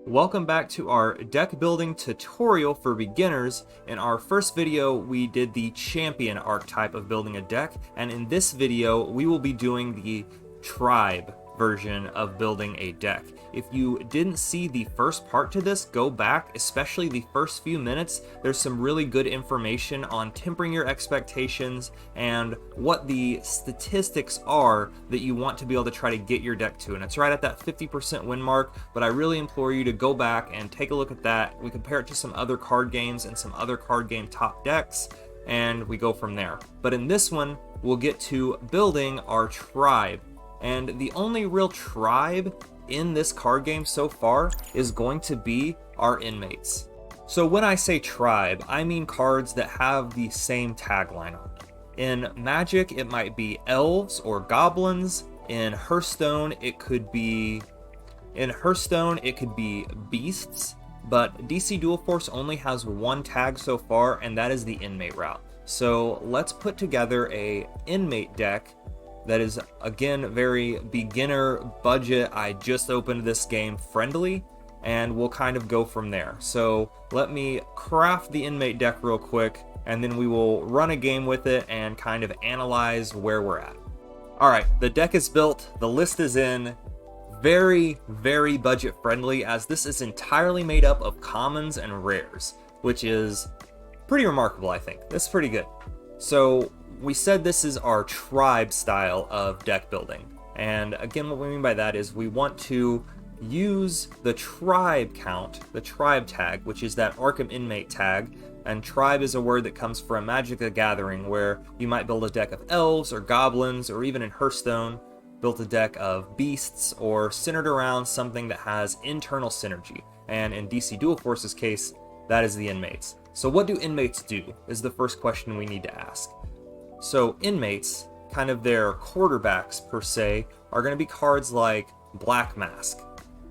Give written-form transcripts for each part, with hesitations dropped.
Welcome back to our deck building tutorial for beginners. In our first video, we did the champion archetype of building a deck, and in this video, we will be doing the tribe version of building a deck. If you didn't see the first part to this, go back, especially the first few minutes. There's some really good information on tempering your expectations and what the statistics are that you want to be able to try to get your deck to. And it's right at that 50% win mark, but I really implore you to go back and take a look at that. We compare it to some other card games and some other card game top decks, and we go from there. But in this one, we'll get to building our tribe. And the only real tribe in this card game so far is going to be our inmates. So when I say tribe, I mean cards that have the same tagline on them. In Magic, it might be elves or goblins. In Hearthstone, it could be beasts. But DC Dual Force only has one tag so far, and that is the inmate route. So let's put together a inmate deck that is, again, very beginner budget. I just opened this game friendly, and we'll kind of go from there. So let me craft the inmate deck real quick, and then we will run a game with it and kind of analyze where we're at. All right, the deck is built, the list is in. Very, very budget friendly, as this is entirely made up of commons and rares, which is pretty remarkable, I think. This is pretty good. So we said this is our tribe style of deck building. And again, what we mean by that is we want to use the tribe count, the tribe tag, which is that Arkham inmate tag. And tribe is a word that comes from Magic the Gathering, where you might build a deck of elves or goblins, or even in Hearthstone, built a deck of beasts, or centered around something that has internal synergy. And in DC Dual Force's case, that is the inmates. So what do inmates do is the first question we need to ask. So inmates, kind of their quarterbacks per se, are going to be cards like Black Mask.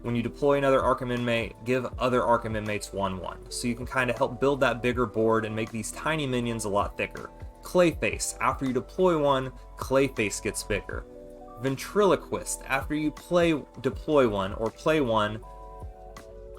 When you deploy another Arkham inmate, give other Arkham inmates 1/1. So you can kind of help build that bigger board and make these tiny minions a lot thicker. Clayface, after you deploy one, Clayface gets bigger. Ventriloquist, after you deploy one or play one,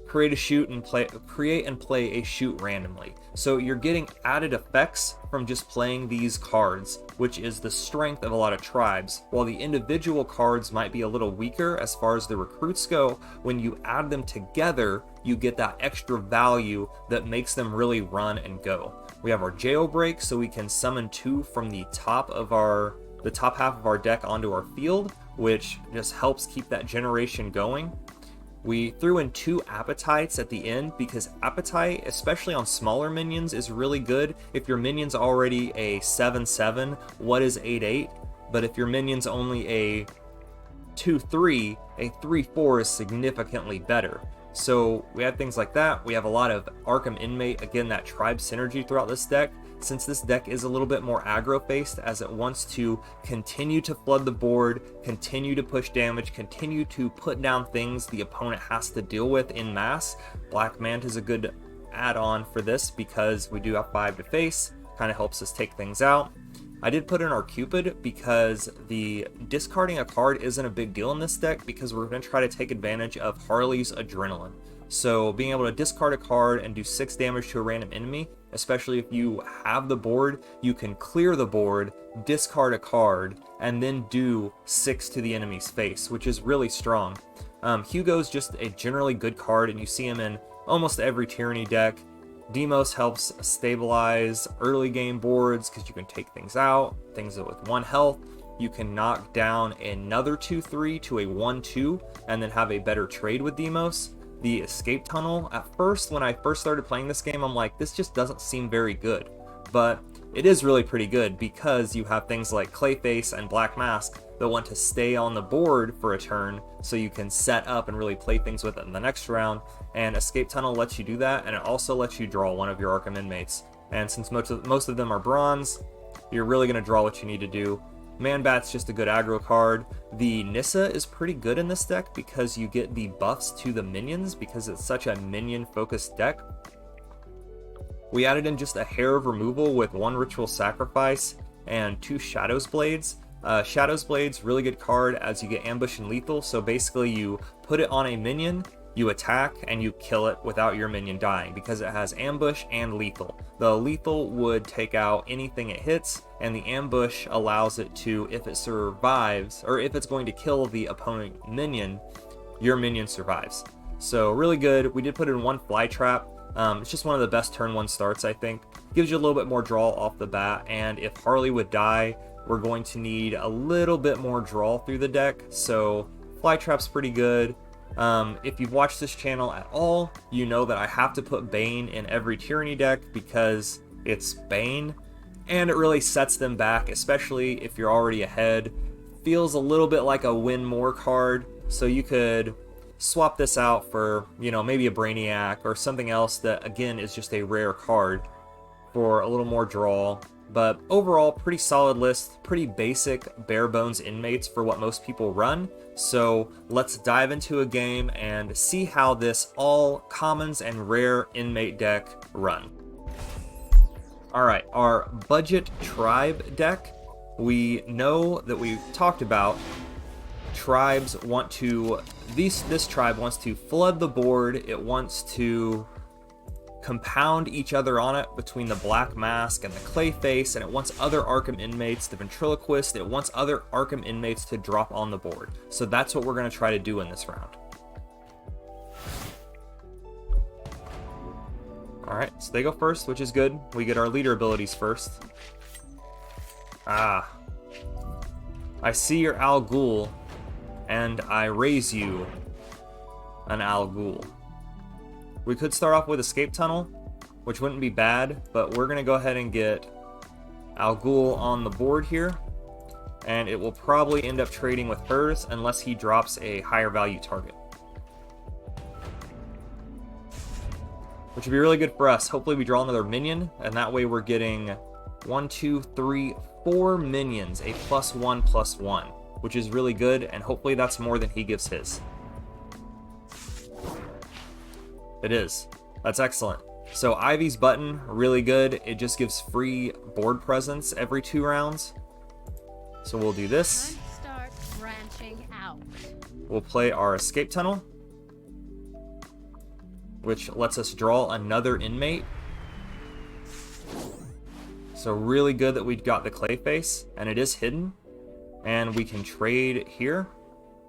create and play a shoot randomly. So you're getting added effects from just playing these cards, which is the strength of a lot of tribes. While the individual cards might be a little weaker as far as the recruits go, when you add them together, you get that extra value that makes them really run and go. We have our jailbreak, so we can summon two from the top half of our deck onto our field, which just helps keep that generation going. We threw in two appetites at the end because appetite, especially on smaller minions, is really good. If your minion's already a 7/7, what is 8/8? But if your minion's only a 2/3, a 3/4 is significantly better. So we have things like that. We have a lot of Arkham inmate, again, that tribe synergy throughout this deck. Since this deck is a little bit more aggro-based, as it wants to continue to flood the board, continue to push damage, continue to put down things the opponent has to deal with in mass, Black Manta is a good add-on for this because we do have 5 to face, kind of helps us take things out. I did put in our Cupid because the discarding a card isn't a big deal in this deck because we're going to try to take advantage of Harley's Adrenaline. So being able to discard a card and do 6 damage to a random enemy, especially if you have the board, you can clear the board, discard a card, and then do 6 to the enemy's face, which is really strong. Hugo's just a generally good card, and you see him in almost every Tyranny deck. Demos helps stabilize early game boards because you can take things out, things with 1 health. You can knock down another 2/3 to a 1/2 and then have a better trade with Demos. The escape tunnel, at first, when I first started playing this game, I'm like, this just doesn't seem very good. But it is really pretty good because you have things like Clayface and Black Mask that want to stay on the board for a turn, so you can set up and really play things with it in the next round. And escape tunnel lets you do that, and it also lets you draw one of your Arkham inmates. And since most of them are bronze, you're really going to draw what you need to do. Man-Bat's just a good aggro card. The Nissa is pretty good in this deck because you get the buffs to the minions because it's such a minion-focused deck. We added in just a hair of removal with 1 Ritual Sacrifice and 2 Shadows Blades. Shadows Blades, really good card as you get ambush and lethal, so basically you put it on a minion, you attack and you kill it without your minion dying, because it has ambush and lethal. The lethal would take out anything it hits, and the ambush allows it to, if it survives, or if it's going to kill the opponent minion, your minion survives. So really good. We did put in one fly trap. It's just one of the best turn 1 starts, I think. Gives you a little bit more draw off the bat, and if Harley would die, we're going to need a little bit more draw through the deck, so fly trap's pretty good. If you've watched this channel at all, you know that I have to put Bane in every Tyranny deck because it's Bane, and it really sets them back, especially if you're already ahead. Feels a little bit like a win more card, so you could swap this out for, you know, maybe a Brainiac or something else that, again, is just a rare card for a little more draw. But overall, pretty solid list, pretty basic bare bones inmates for what most people run. So let's dive into a game and see how this all commons and rare inmate deck run. Alright, our budget tribe deck, we know that we talked about tribes want to, this tribe wants to flood the board, it wants to compound each other on it between the Black Mask and the Clayface, and it wants other Arkham inmates, the Ventriloquist, it wants other Arkham inmates to drop on the board. So that's what we're going to try to do in this round. Alright, so they go first, which is good. We get our leader abilities first. Ah. I see your Al Ghul, and I raise you an Al Ghul. We could start off with Escape Tunnel, which wouldn't be bad, but we're going to go ahead and get Al Ghul on the board here, and it will probably end up trading with hers unless he drops a higher value target, which would be really good for us. Hopefully we draw another minion, and that way we're getting 1, 2, 3, 4 minions, a +1/+1, which is really good, and hopefully that's more than he gives his. It is. That's excellent. So Ivy's button, really good. It just gives free board presence every 2 rounds. So we'll do this. Start branching out. We'll play our Escape Tunnel, which lets us draw another inmate. So really good that we've got the Clayface, and it is hidden. And we can trade here.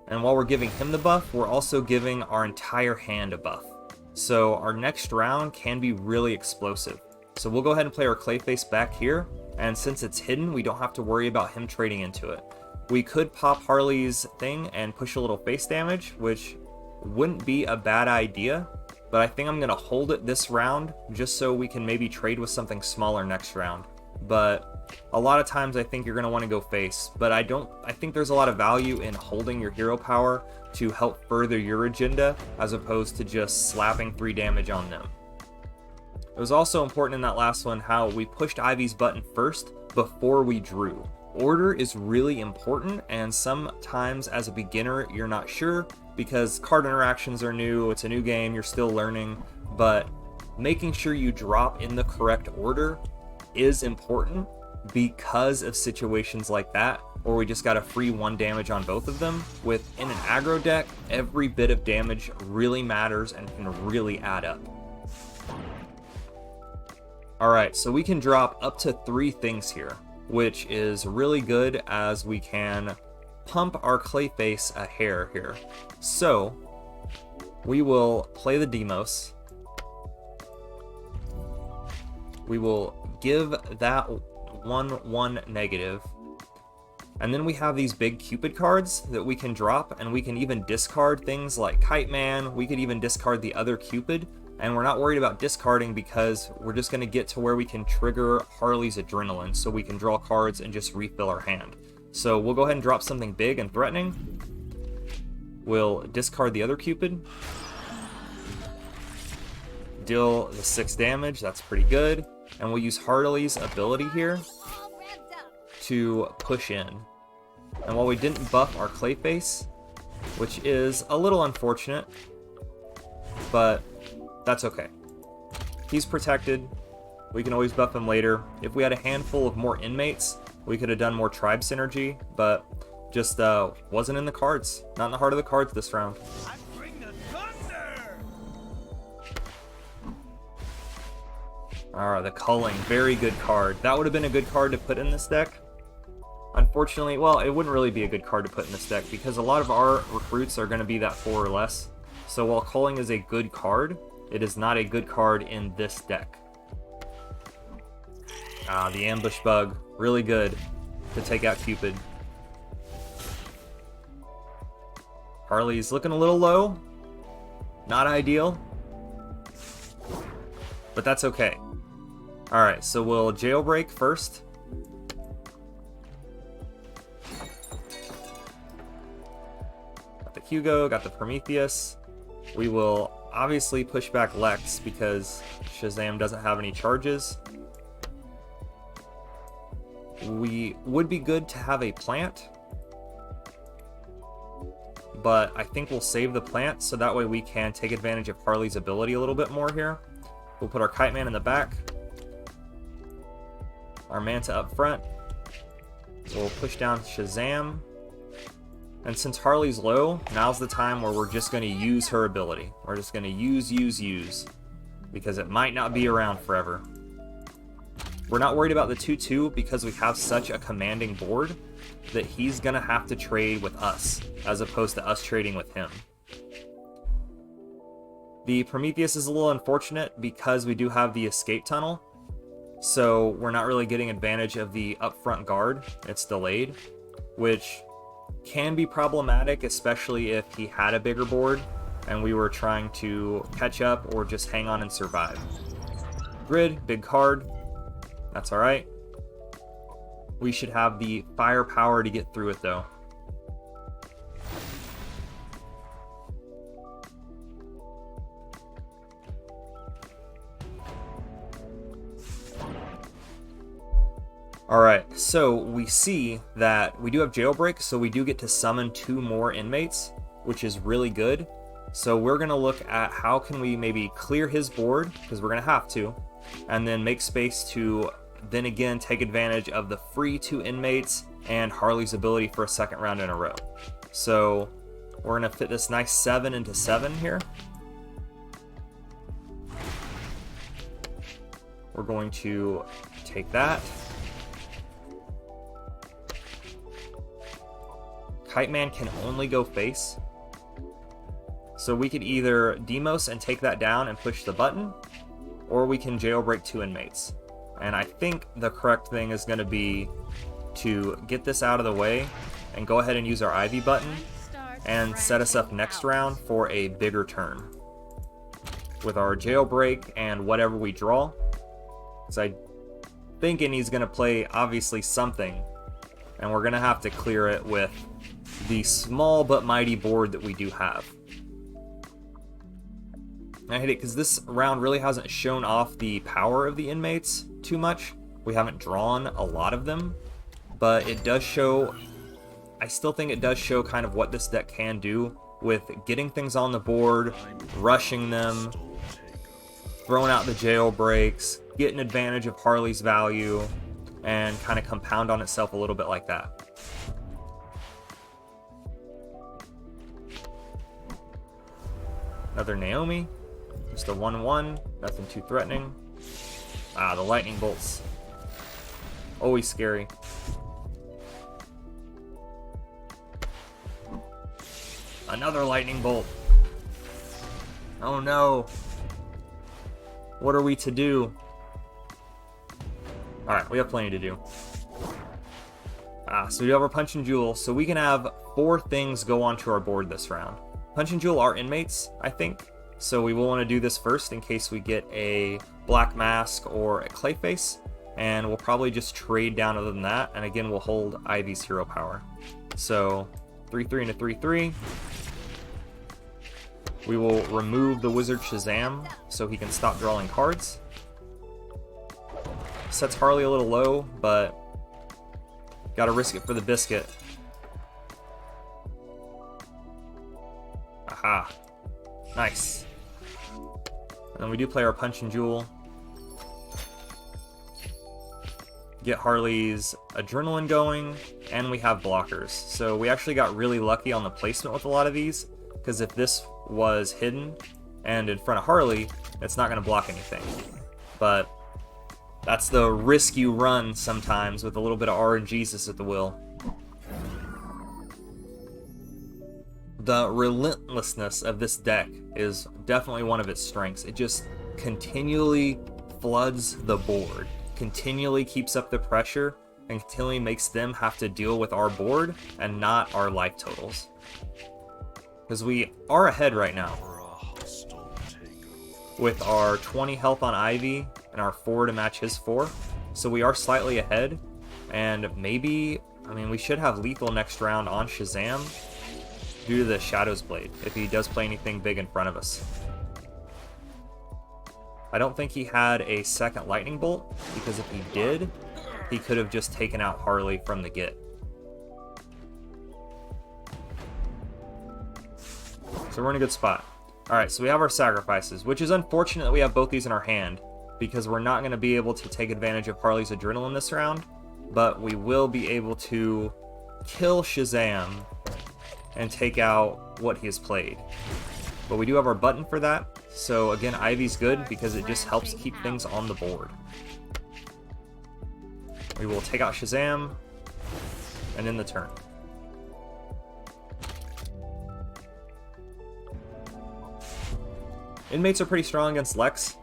And while we're giving him the buff, we're also giving our entire hand a buff. So our next round can be really explosive. So we'll go ahead and play our Clayface back here, and since it's hidden, we don't have to worry about him trading into it. We could pop Harley's thing and push a little face damage, which wouldn't be a bad idea, but I think I'm going to hold it this round just so we can maybe trade with something smaller next round. But a lot of times I think you're going to want to go face, but I think there's a lot of value in holding your hero power to help further your agenda as opposed to just slapping 3 damage on them. It was also important in that last one how we pushed Ivy's button first before we drew. Order is really important, and sometimes as a beginner you're not sure because card interactions are new, it's a new game, you're still learning, but making sure you drop in the correct order is important because of situations like that, or we just got a free 1 damage on both of them. Within an aggro deck, every bit of damage really matters and can really add up. Alright, so we can drop up to 3 things here, which is really good as we can pump our Clayface a hair here. So, we will play the Demos. We will give that 1/1 negative. And then we have these big Cupid cards that we can drop, and we can even discard things like Kite Man. We could even discard the other Cupid, and we're not worried about discarding because we're just going to get to where we can trigger Harley's Adrenaline so we can draw cards and just refill our hand. So we'll go ahead and drop something big and threatening. We'll discard the other Cupid. Deal the 6 damage, that's pretty good. And we'll use Harley's ability here to push in. And while we didn't buff our Clayface, which is a little unfortunate, but that's okay. He's protected. We can always buff him later. If we had a handful of more inmates, we could have done more tribe synergy, but just wasn't in the cards. Not in the heart of the cards this round. I bring the thunder! Alright, the Culling, very good card. That would have been a good card to put in this deck. Unfortunately, well, it wouldn't really be a good card to put in this deck because a lot of our recruits are going to be that 4 or less. So while Culling is a good card, it is not a good card in this deck. The Ambush Bug, really good to take out Cupid. Harley's looking a little low. Not ideal. But that's okay. Alright, so we'll Jailbreak first. Got the Hugo, got the Prometheus. We will obviously push back Lex because Shazam doesn't have any charges. We would be good to have a plant, but I think we'll save the plant so that way we can take advantage of Harley's ability a little bit more here. We'll put our Kite Man in the back, our Manta up front. We'll push down Shazam, and since Harley's low, now's the time where we're just going to use her ability. We're just going to use, because it might not be around forever. We're not worried about the 2-2 because we have such a commanding board that he's going to have to trade with us, as opposed to us trading with him. The Prometheus is a little unfortunate because we do have the escape tunnel, so we're not really getting advantage of the upfront guard. It's delayed, which can be problematic, especially if he had a bigger board and we were trying to catch up or just hang on and survive. Grid, big card. That's alright. We should have the firepower to get through it though. Alright, so we see that we do have Jailbreak, so we do get to summon 2 more inmates, which is really good. So we're going to look at how can we maybe clear his board, because we're going to have to, and then make space to then again take advantage of the free 2 inmates and Harley's ability for a second round in a row. So we're going to fit this nice 7 into 7 here. We're going to take that. Kite Man can only go face. So we could either Demos and take that down and push the button, or we can Jailbreak 2 inmates. And I think the correct thing is going to be to get this out of the way and go ahead and use our Ivy button and set us up next round for a bigger turn with our Jailbreak and whatever we draw. So I'm thinking he's going to play obviously something, and we're going to have to clear it with the small but mighty board that we do have. I hate it because this round really hasn't shown off the power of the inmates too much. We haven't drawn a lot of them, but it does show, I still think it does show kind of what this deck can do with getting things on the board, rushing them, throwing out the Jailbreaks, getting advantage of Harley's value, and kind of compound on itself a little bit like that. Another Naomi. Just a 1-1, nothing too threatening. The lightning bolts. Always scary. Another lightning bolt. Oh no. What are we to do? Alright, we have plenty to do. So we do have our Punch and Jewel, so we can have 4 things go onto our board this round. Punch and Jewel are inmates, I think. So we will want to do this first in case we get a Black Mask or a Clayface, and we'll probably just trade down other than that, and again we'll hold Ivy's hero power. So 3-3 into 3-3. We will remove the Wizard Shazam so he can stop drawing cards. Sets Harley a little low, but gotta risk it for the biscuit. Aha. Nice. And then we do play our Punch and Jewel. Get Harley's Adrenaline going, and we have blockers. So we actually got really lucky on the placement with a lot of these, because if this was hidden and in front of Harley, it's not going to block anything. But That's the risk you run sometimes with a little bit of RNGesus at the wheel. The relentlessness of this deck is definitely one of its strengths. It just continually floods the board, continually keeps up the pressure, and continually makes them have to deal with our board and not our life totals. Because we are ahead right now with our 20 health on Ivy and our 4 to match his 4. So we are slightly ahead, and maybe, I mean, we should have lethal next round on Shazam due to the Shadow's Blade, if he does play anything big in front of us. I don't think he had a second Lightning Bolt, because if he did, he could have just taken out Harley from the get. So we're in a good spot. Alright, so we have our sacrifices, which is unfortunate that we have both these in our hand, because we're not going to be able to take advantage of Harley's Adrenaline this round, but we will be able to kill Shazam and take out what he has played. But we do have our button for that, so again, Ivy's good because it just helps keep things on the board. We will take out Shazam, and end the turn. Inmates are pretty strong against Lex,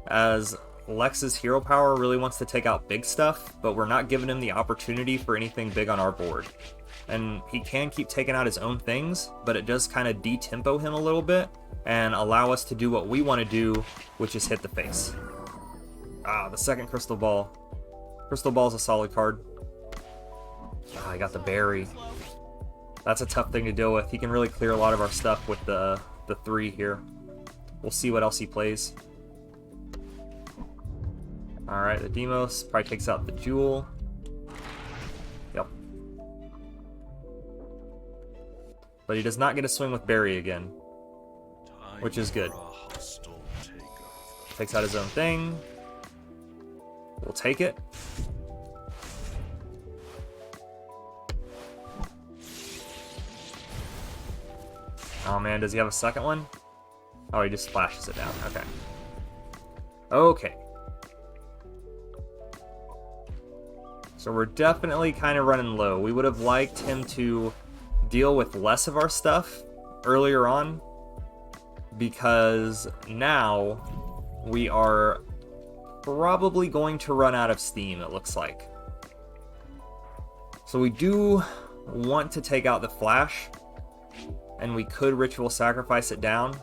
as Lex's hero power really wants to take out big stuff, but we're not giving him the opportunity for anything big on our board. And he can keep taking out his own things, but it does kind of de-tempo him a little bit and allow us to do what we want to do, which is hit the face. Ah, the second Crystal Ball. Crystal Ball is a solid card. Ah, I got the Berry. That's a tough thing to deal with. He can really clear a lot of our stuff with the 3 here. We'll see what else he plays. Alright, the Demos probably takes out the Jewel. Yep. But he does not get a swing with Barry again, which is good. Takes out his own thing. We'll take it. Oh man, does he have a second one? Oh, he just splashes it down. Okay. Okay. So we're definitely kind of running low. We would have liked him to deal with less of our stuff earlier on, because now we are probably going to run out of steam, it looks like. So we do want to take out the Flash, and we could Ritual Sacrifice it down.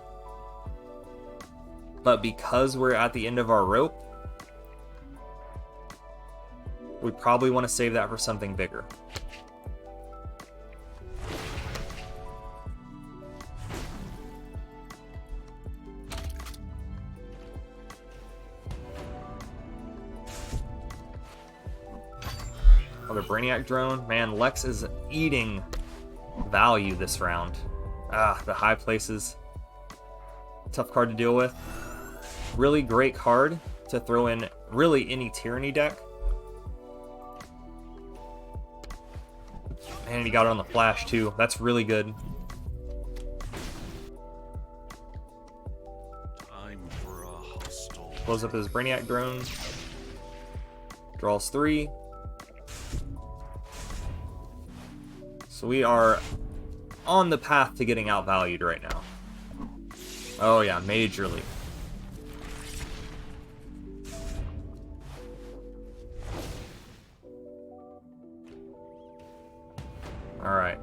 But because we're at the end of our rope, we probably want to save that for something bigger. Another Brainiac Drone. Man, Lex is eating value this round. Ah, the high places. Tough card to deal with. Really great card to throw in really any Tyranny deck. And he got it on the Flash too. That's really good. Close up his Brainiac Drone. Draws 3. So we are on the path to getting outvalued right now. Oh yeah, majorly. Alright.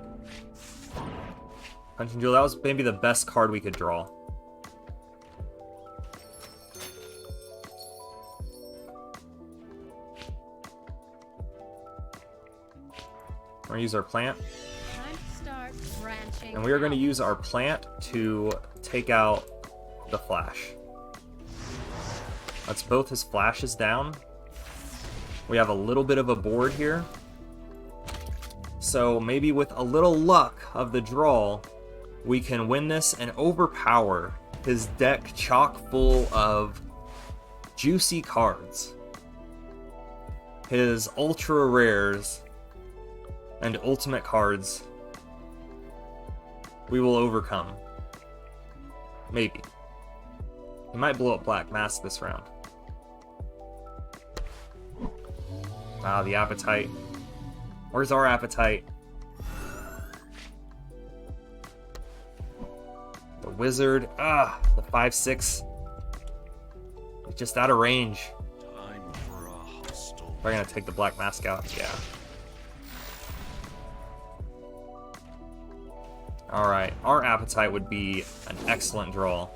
Punch and Jewel, that was maybe the best card we could draw. We're going to use our plant. Time to start branching And we are going to out. use our plant to take out the Flash. That's both his Flashes down. We have a little bit of a board here. So maybe with a little luck of the draw, we can win this and overpower his deck chock full of juicy cards. His ultra rares and ultimate cards. We will overcome. Maybe. He might blow up Black Mask this round. Wow, the appetite. Where's our appetite? The wizard. Ah, the 5/6. It's just out of range. We're gonna take the black mask out. Yeah. Alright, our appetite would be an excellent draw.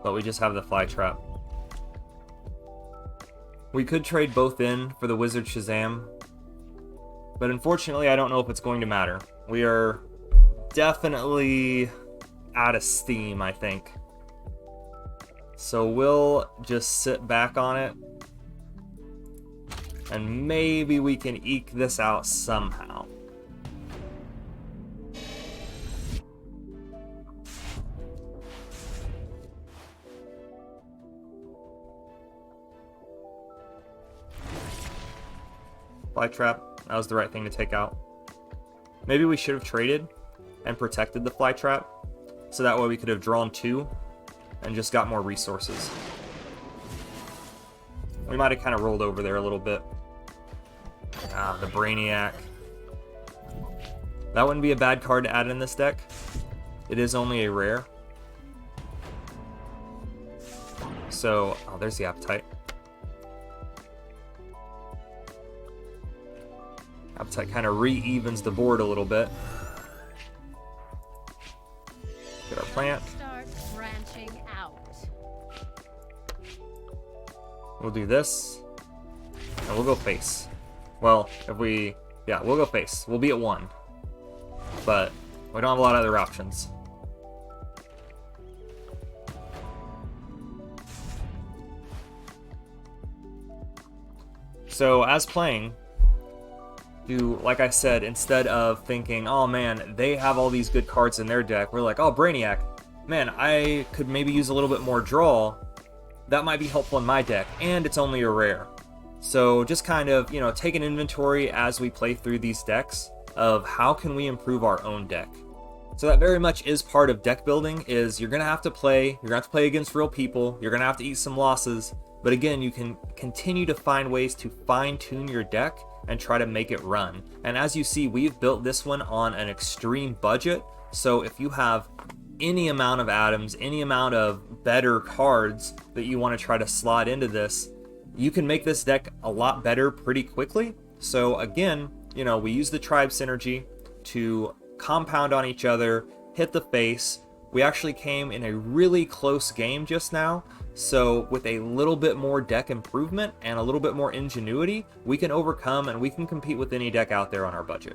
But we just have the fly trap. We could trade both in for the wizard Shazam. But unfortunately, I don't know if it's going to matter. We are definitely out of steam, I think. So we'll just sit back on it. And maybe we can eke this out somehow. Fly trap. That was the right thing to take out. Maybe we should have traded and protected the fly trap, so that way we could have drawn 2 and just got more resources. We might have kind of rolled over there a little bit. Ah, the Brainiac. That wouldn't be a bad card to add in this deck. It is only a rare. So, oh, there's the appetite. Appetite kind of re-evens the board a little bit. Get our plant. Start branching out. We'll do this. And we'll go face. Well, if we... yeah, we'll go face. We'll be at 1. But we don't have a lot of other options. So, as playing... like I said, instead of thinking, oh man, they have all these good cards in their deck, we're like, oh, Brainiac, man, I could maybe use a little bit more draw. That might be helpful in my deck, and it's only a rare. So just kind of, take an inventory as we play through these decks of how can we improve our own deck. So that very much is part of deck building, is you're going to have to play against real people, you're going to have to eat some losses, but again, you can continue to find ways to fine-tune your deck and try to make it run. And as you see, we've built this one on an extreme budget, so if you have any amount of atoms, any amount of better cards that you want to try to slot into this, you can make this deck a lot better pretty quickly. So again, we use the tribe synergy to compound on each other, hit the face. We actually came in a really close game just now, so with a little bit more deck improvement and a little bit more ingenuity, we can overcome and we can compete with any deck out there on our budget.